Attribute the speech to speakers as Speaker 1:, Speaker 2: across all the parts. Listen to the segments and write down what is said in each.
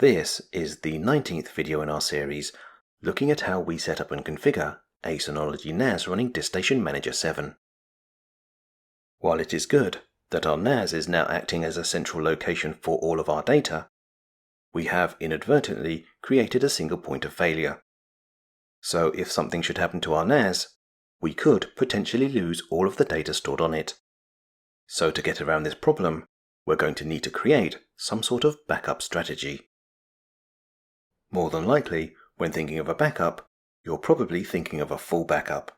Speaker 1: This is the 19th video in our series looking at how we set up and configure a Synology NAS running DStation Manager 7. While it is good that our NAS is now acting as a central location for all of our data, we have inadvertently created a single point of failure. So if something should happen to our NAS, we could potentially lose all of the data stored on it. So to get around this problem, we're going to need to create some sort of backup strategy. More than likely, when thinking of a backup, you're probably thinking of a full backup.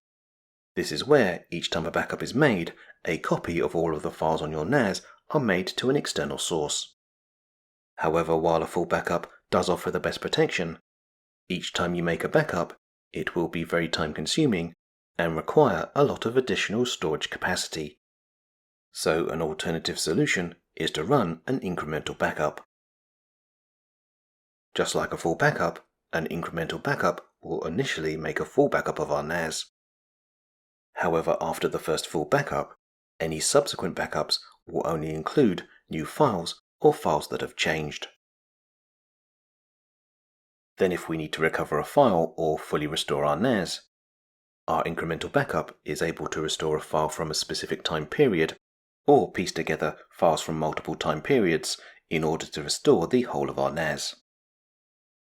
Speaker 1: This is where, each time a backup is made, a copy of all of the files on your NAS are made to an external source. However, while a full backup does offer the best protection, each time you make a backup, it will be very time-consuming and require a lot of additional storage capacity. So an alternative solution is to run an incremental backup. Just like a full backup, an incremental backup will initially make a full backup of our NAS. However, after the first full backup, any subsequent backups will only include new files or files that have changed. Then if we need to recover a file or fully restore our NAS, our incremental backup is able to restore a file from a specific time period or piece together files from multiple time periods in order to restore the whole of our NAS.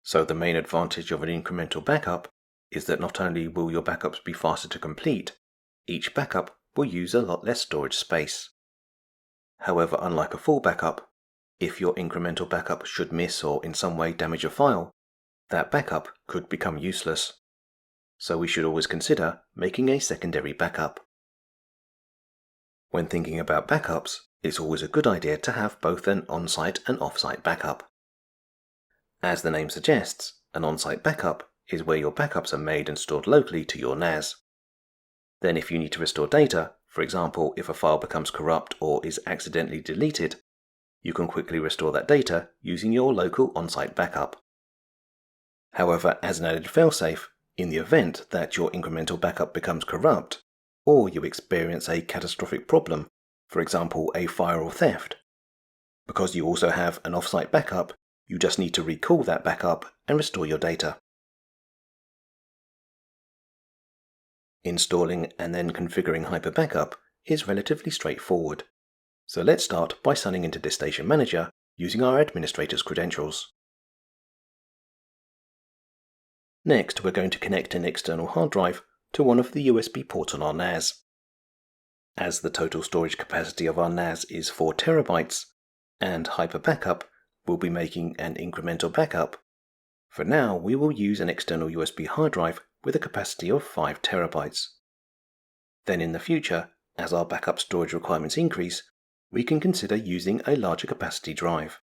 Speaker 1: So the main advantage of an incremental backup is that not only will your backups be faster to complete, each backup will use a lot less storage space. However, unlike a full backup, if your incremental backup should miss or in some way damage a file, that backup could become useless. So we should always consider making a secondary backup. When thinking about backups, it's always a good idea to have both an on-site and off-site backup. As the name suggests, an on-site backup is where your backups are made and stored locally to your NAS. Then if you need to restore data, for example if a file becomes corrupt or is accidentally deleted, you can quickly restore that data using your local on-site backup. However, as an added failsafe, in the event that your incremental backup becomes corrupt, or you experience a catastrophic problem, for example a fire or theft, because you also have an off-site backup, you just need to recall that backup and restore your data. Installing and then configuring Hyper Backup is relatively straightforward. So let's start by signing into DStation Manager using our administrator's credentials. Next, we're going to connect an external hard drive to one of the USB ports on our NAS. As the total storage capacity of our NAS is 4 terabytes, and Hyper Backup will be making an incremental backup, for now we will use an external USB hard drive with a capacity of 5 terabytes. Then in the future, as our backup storage requirements increase, we can consider using a larger capacity drive.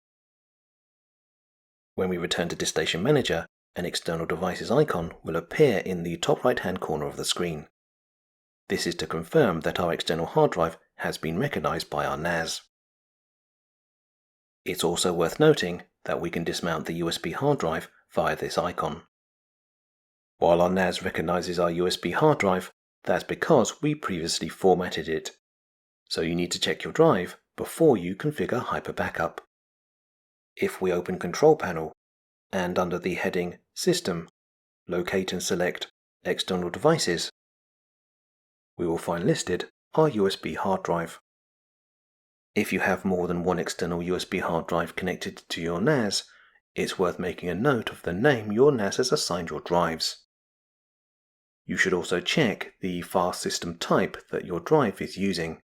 Speaker 1: When we return to DStation Manager, an external devices icon will appear in the top right-hand corner of the screen. This is to confirm that our external hard drive has been recognized by our NAS. It's also worth noting that we can dismount the USB hard drive via this icon. While our NAS recognizes our USB hard drive, that's because we previously formatted it. So you need to check your drive before you configure Hyper Backup. If we open Control Panel and under the heading System, locate and select External Devices, we will find listed our USB hard drive. If you have more than one external USB hard drive connected to your NAS, it's worth making a note of the name your NAS has assigned your drives. You should also check the file system type that your drive is using,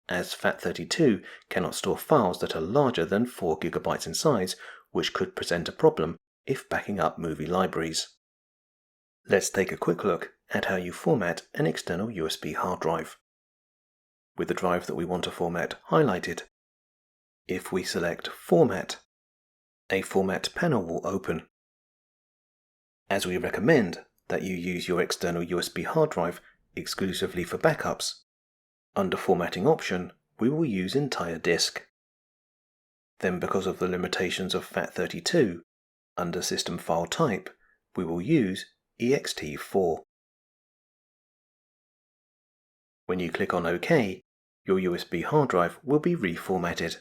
Speaker 1: as FAT32 cannot store files that are larger than 4 GB in size, which could present a problem if backing up movie libraries. Let's take a quick look at how you format an external USB hard drive. With the drive that we want to format highlighted, if we select Format, a Format panel will open. As we recommend that you use your external USB hard drive exclusively for backups, under Formatting option, we will use Entire Disk. Then because of the limitations of FAT32, under System File Type, we will use ext4. When you click on OK, your USB hard drive will be reformatted.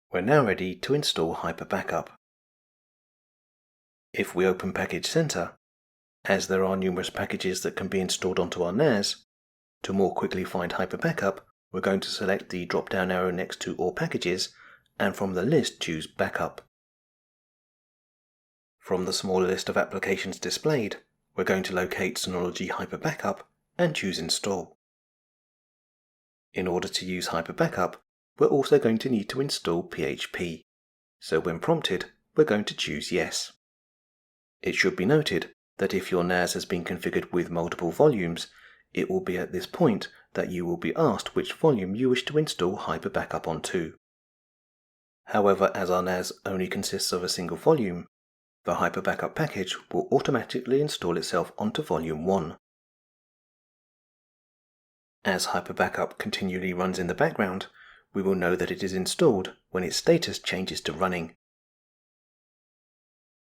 Speaker 1: We're now ready to install Hyper Backup. If we open Package Center, as there are numerous packages that can be installed onto our NAS, to more quickly find Hyper Backup, we're going to select the drop-down arrow next to All Packages, and from the list choose Backup. From the smaller list of applications displayed, we're going to locate Synology Hyper Backup and choose Install. In order to use Hyper Backup, we're also going to need to install PHP. So when prompted, we're going to choose Yes. It should be noted that if your NAS has been configured with multiple volumes, it will be at this point that you will be asked which volume you wish to install Hyper Backup onto. However, as our NAS only consists of a single volume, the Hyper Backup package will automatically install itself onto volume 1. As Hyper Backup continually runs in the background, we will know that it is installed when its status changes to running.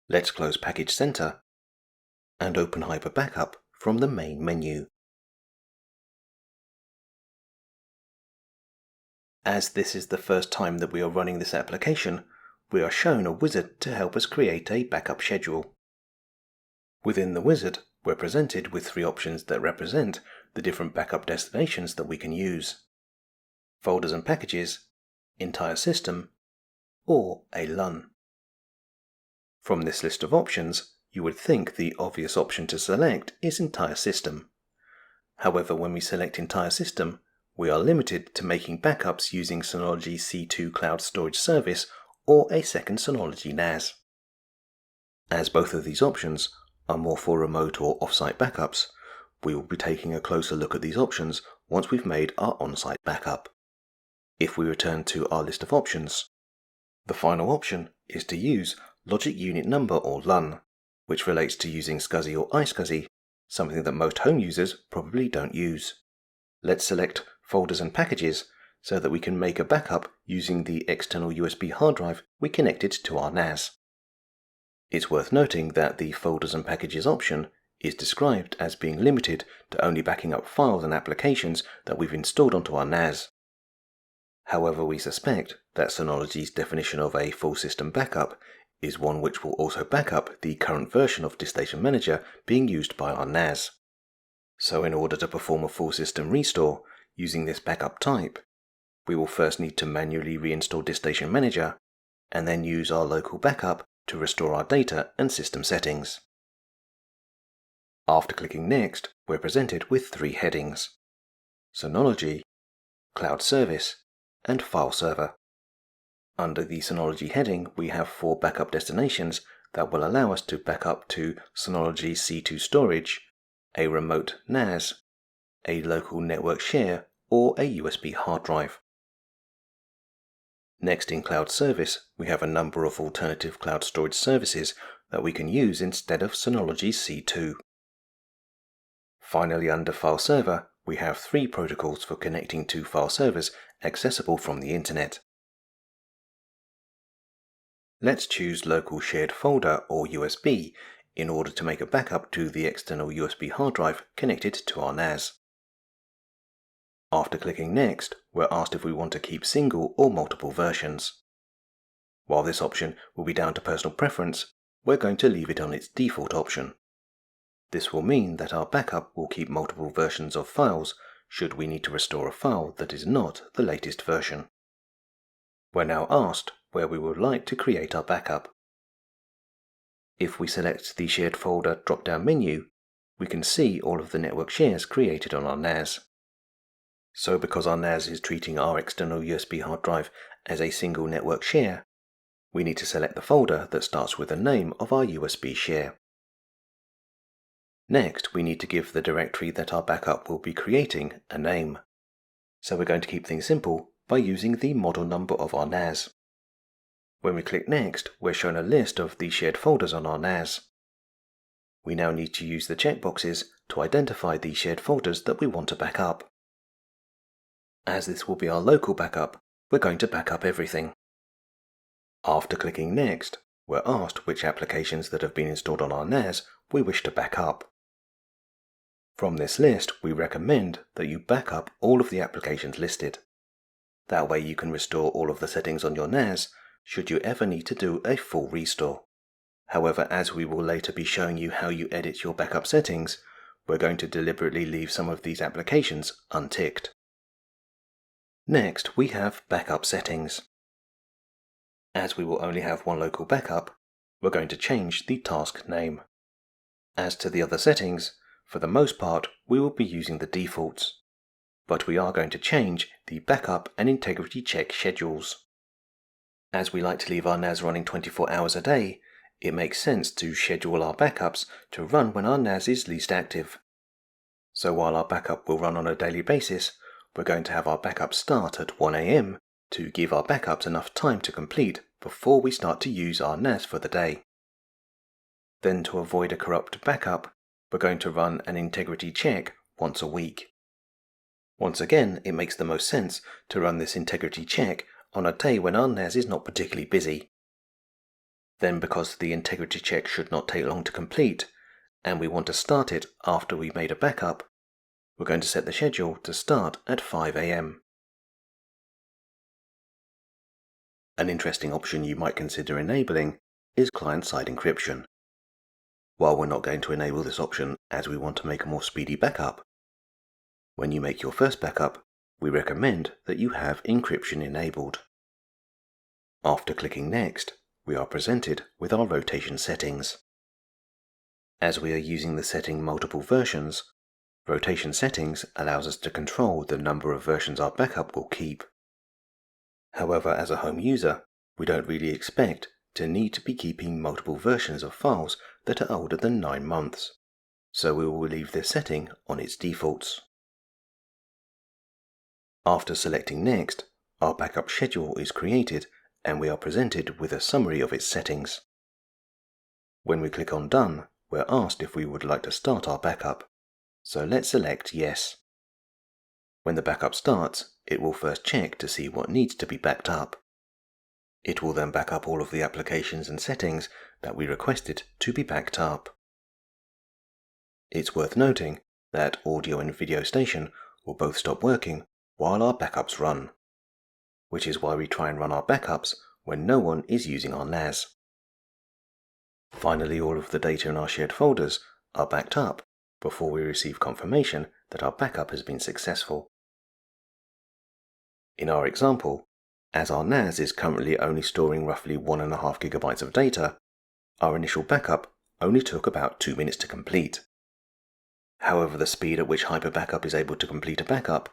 Speaker 1: Let's close Package Center and open Hyper Backup from the main menu. As this is the first time that we are running this application, we are shown a wizard to help us create a backup schedule. Within the wizard, we're presented with 3 options that represent the different backup destinations that we can use: folders and packages, entire system, or a LUN. From this list of options, you would think the obvious option to select is entire system. However, when we select entire system, we are limited to making backups using Synology C2 cloud storage service or a second Synology NAS. As both of these options are more for remote or offsite backups, we will be taking a closer look at these options once we've made our onsite backup. If we return to our list of options, the final option is to use Logic Unit Number or LUN, which relates to using SCSI or iSCSI, something that most home users probably don't use. Let's select Folders and Packages so that we can make a backup using the external USB hard drive we connected to our NAS. It's worth noting that the Folders and Packages option is described as being limited to only backing up files and applications that we've installed onto our NAS. However, we suspect that Synology's definition of a full system backup is one which will also back up the current version of DSM7 Manager being used by our NAS. So in order to perform a full system restore using this backup type, we will first need to manually reinstall DSM7 Manager and then use our local backup to restore our data and system settings. After clicking Next, we're presented with 3 headings: Synology, Cloud Service, and File Server. Under the Synology heading, we have 4 backup destinations that will allow us to back up to Synology C2 storage, a remote NAS, a local network share, or a USB hard drive. Next, in Cloud Service, we have a number of alternative cloud storage services that we can use instead of Synology C2. Finally, under File Server, we have 3 protocols for connecting to file servers accessible from the Internet. Let's choose Local Shared Folder or USB in order to make a backup to the external USB hard drive connected to our NAS. After clicking Next, we're asked if we want to keep single or multiple versions. While this option will be down to personal preference, we're going to leave it on its default option. This will mean that our backup will keep multiple versions of files should we need to restore a file that is not the latest version. We're now asked where we would like to create our backup. If we select the Shared Folder drop-down menu, we can see all of the network shares created on our NAS. So because our NAS is treating our external USB hard drive as a single network share, we need to select the folder that starts with the name of our USB share. Next, we need to give the directory that our backup will be creating a name. So we're going to keep things simple by using the model number of our NAS. When we click Next, we're shown a list of the shared folders on our NAS. We now need to use the checkboxes to identify the shared folders that we want to back up. As this will be our local backup, we're going to back up everything. After clicking Next, we're asked which applications that have been installed on our NAS we wish to back up. From this list, we recommend that you back up all of the applications listed. That way you can restore all of the settings on your NAS should you ever need to do a full restore. However, as we will later be showing you how you edit your backup settings, we're going to deliberately leave some of these applications unticked. Next, we have backup settings. As we will only have one local backup, we're going to change the task name. As to the other settings, for the most part, we will be using the defaults, but we are going to change the backup and integrity check schedules. As we like to leave our NAS running 24 hours a day, it makes sense to schedule our backups to run when our NAS is least active. So while our backup will run on a daily basis, we're going to have our backup start at 1 AM to give our backups enough time to complete before we start to use our NAS for the day. Then, to avoid a corrupt backup, we're going to run an integrity check once a week. Once again, it makes the most sense to run this integrity check on a day when our NAS is not particularly busy. Then, because the integrity check should not take long to complete, and we want to start it after we made a backup, we're going to set the schedule to start at 5 AM. An interesting option you might consider enabling is client-side encryption. While we're not going to enable this option as we want to make a more speedy backup, when you make your first backup, we recommend that you have encryption enabled. After clicking Next, we are presented with our rotation settings. As we are using the setting multiple versions, rotation settings allows us to control the number of versions our backup will keep. However, as a home user, we don't really expect to need to be keeping multiple versions of files that are older than 9 months, so we will leave this setting on its defaults. After selecting Next, our backup schedule is created and we are presented with a summary of its settings. When we click on Done, we're asked if we would like to start our backup, so let's select Yes. When the backup starts, it will first check to see what needs to be backed up. It will then back up all of the applications and settings that we requested to be backed up. It's worth noting that audio and video station will both stop working while our backups run, which is why we try and run our backups when no one is using our NAS. Finally, all of the data in our shared folders are backed up before we receive confirmation that our backup has been successful. In our example, as our NAS is currently only storing roughly 1.5 gigabytes of data, our initial backup only took about 2 minutes to complete. However, the speed at which Hyper Backup is able to complete a backup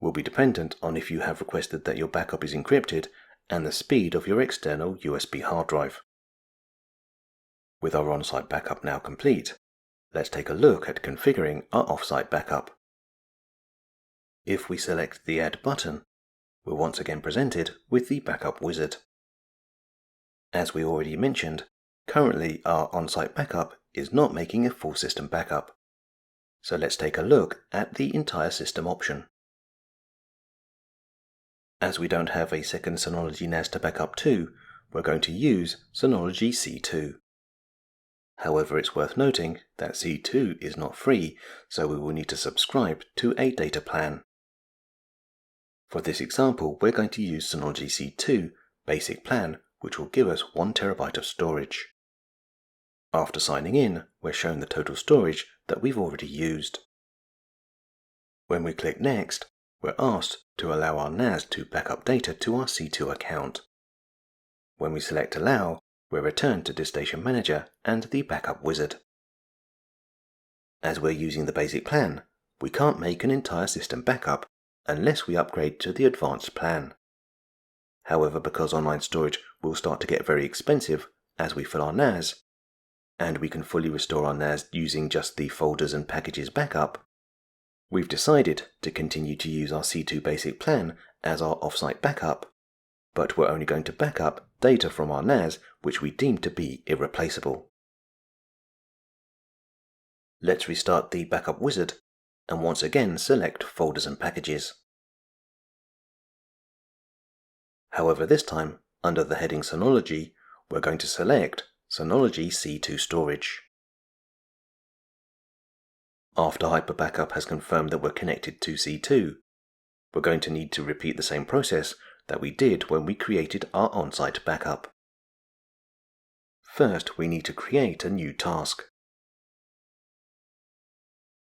Speaker 1: will be dependent on if you have requested that your backup is encrypted and the speed of your external USB hard drive. With our on-site backup now complete, let's take a look at configuring our off-site backup. If we select the Add button, we're once again presented with the Backup Wizard. As we already mentioned, currently our on-site backup is not making a full system backup. So let's take a look at the entire system option. As we don't have a second Synology NAS to backup to, we're going to use Synology C2. However, it's worth noting that C2 is not free, so we will need to subscribe to a data plan. For this example, we're going to use Synology C2 basic plan, which will give us 1 terabyte of storage. After signing in, we're shown the total storage that we've already used. When we click Next, we're asked to allow our NAS to back up data to our C2 account. When we select Allow, we're returned to DStation Manager and the Backup Wizard. As we're using the basic plan, we can't make an entire system backup unless we upgrade to the advanced plan. However, because online storage will start to get very expensive as we fill our NAS, and we can fully restore our NAS using just the folders and packages backup, we've decided to continue to use our C2 basic plan as our offsite backup, but we're only going to back up data from our NAS which we deem to be irreplaceable. Let's restart the Backup Wizard and once again select Folders and Packages. However, this time, under the heading Synology, we're going to select Synology C2 Storage. After Hyper Backup has confirmed that we're connected to C2, we're going to need to repeat the same process that we did when we created our on-site backup. First, we need to create a new task.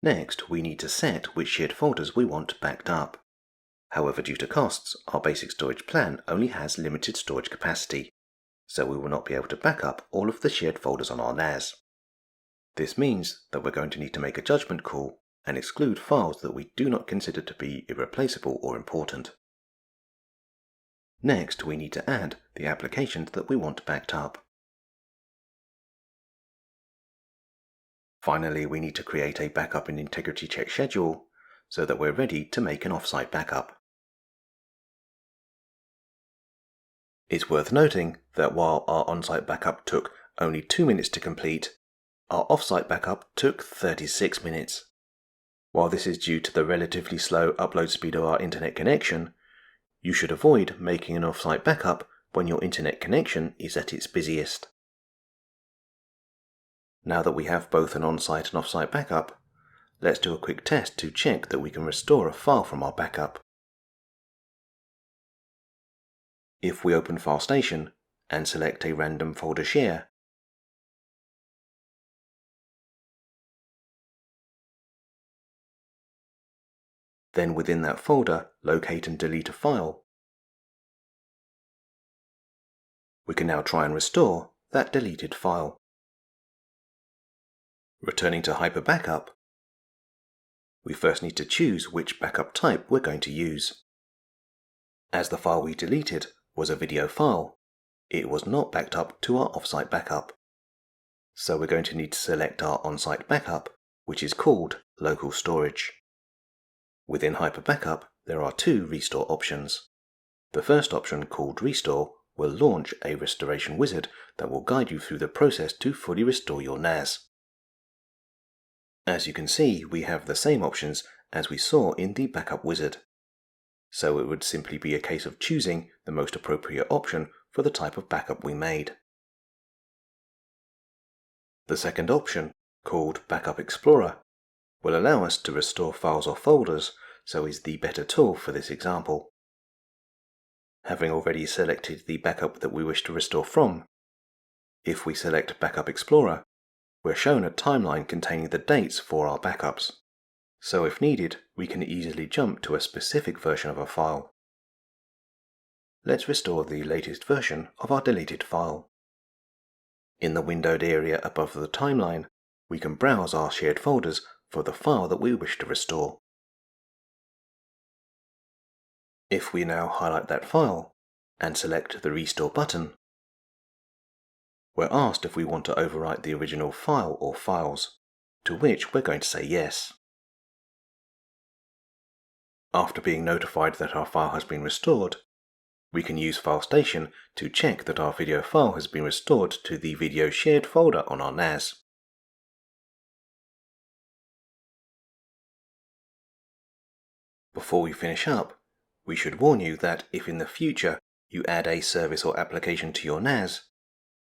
Speaker 1: Next, we need to set which shared folders we want backed up. However, due to costs, our basic storage plan only has limited storage capacity, so we will not be able to back up all of the shared folders on our NAS. This means that we're going to need to make a judgment call and exclude files that we do not consider to be irreplaceable or important. Next, we need to add the applications that we want backed up. Finally, we need to create a backup and integrity check schedule so that we're ready to make an offsite backup. It's worth noting that while our onsite backup took only 2 minutes to complete, our offsite backup took 36 minutes. While this is due to the relatively slow upload speed of our internet connection, you should avoid making an offsite backup when your internet connection is at its busiest. Now that we have both an onsite and offsite backup, let's do a quick test to check that we can restore a file from our backup. If we open File Station and select a random folder share, then within that folder locate and delete a file, we can now try and restore that deleted file. Returning to Hyper Backup, we first need to choose which backup type we're going to use. As the file we deleted was a video file, it was not backed up to our offsite backup. So we're going to need to select our onsite backup, which is called local storage. Within Hyper Backup, there are 2 restore options. The first option, called Restore, will launch a restoration wizard that will guide you through the process to fully restore your NAS. As you can see, we have the same options as we saw in the backup wizard. So it would simply be a case of choosing the most appropriate option for the type of backup we made. The second option, called Backup Explorer, will allow us to restore files or folders, so is the better tool for this example. Having already selected the backup that we wish to restore from, if we select Backup Explorer, we're shown a timeline containing the dates for our backups. So if needed, we can easily jump to a specific version of a file. Let's restore the latest version of our deleted file. In the windowed area above the timeline, we can browse our shared folders for the file that we wish to restore. If we now highlight that file and select the Restore button, we're asked if we want to overwrite the original file or files, to which we're going to say yes. After being notified that our file has been restored, we can use File Station to check that our video file has been restored to the video shared folder on our NAS. Before we finish up, we should warn you that if in the future you add a service or application to your NAS,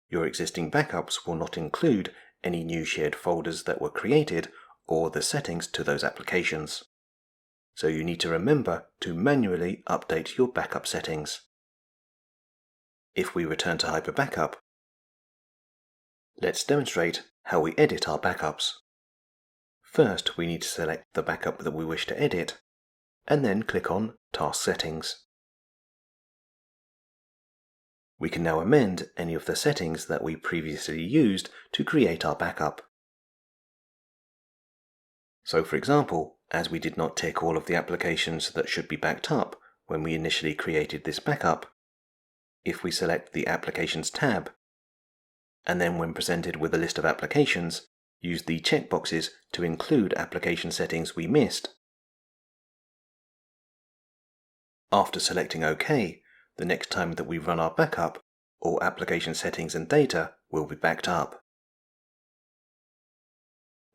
Speaker 1: your existing backups will not include any new shared folders that were created or the settings to those applications. So you need to remember to manually update your backup settings. If we return to Hyper Backup, let's demonstrate how we edit our backups. First, we need to select the backup that we wish to edit, and then click on Task Settings. We can now amend any of the settings that we previously used to create our backup. So for example, as we did not tick all of the applications that should be backed up when we initially created this backup, if we select the Applications tab, and then when presented with a list of applications, use the checkboxes to include application settings we missed. After selecting OK, the next time that we run our backup, all application settings and data will be backed up.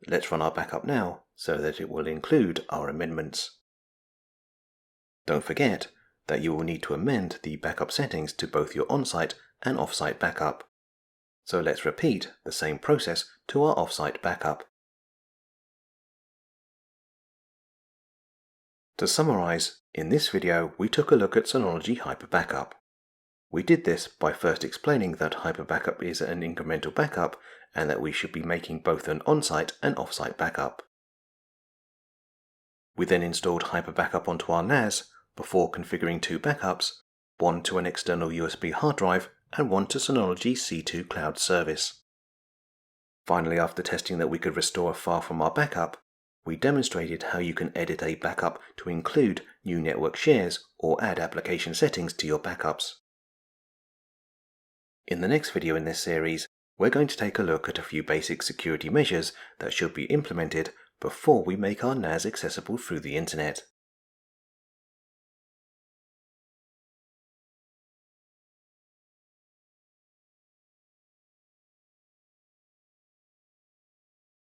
Speaker 1: Let's run our backup now so that it will include our amendments. Don't forget that you will need to amend the backup settings to both your on-site and off-site backup. So let's repeat the same process to our off-site backup. To summarize, In this video, we took a look at Synology Hyper Backup. We did this by first explaining that Hyper Backup is an incremental backup and that we should be making both an on-site and off-site backup. We then installed Hyper Backup onto our NAS before configuring two backups, one to an external USB hard drive and one to Synology C2 cloud service. Finally, after testing that we could restore a file from our backup, we demonstrated how you can edit a backup to include new network shares or add application settings to your backups. In the next video in this series, we're going to take a look at a few basic security measures that should be implemented before we make our NAS accessible through the internet.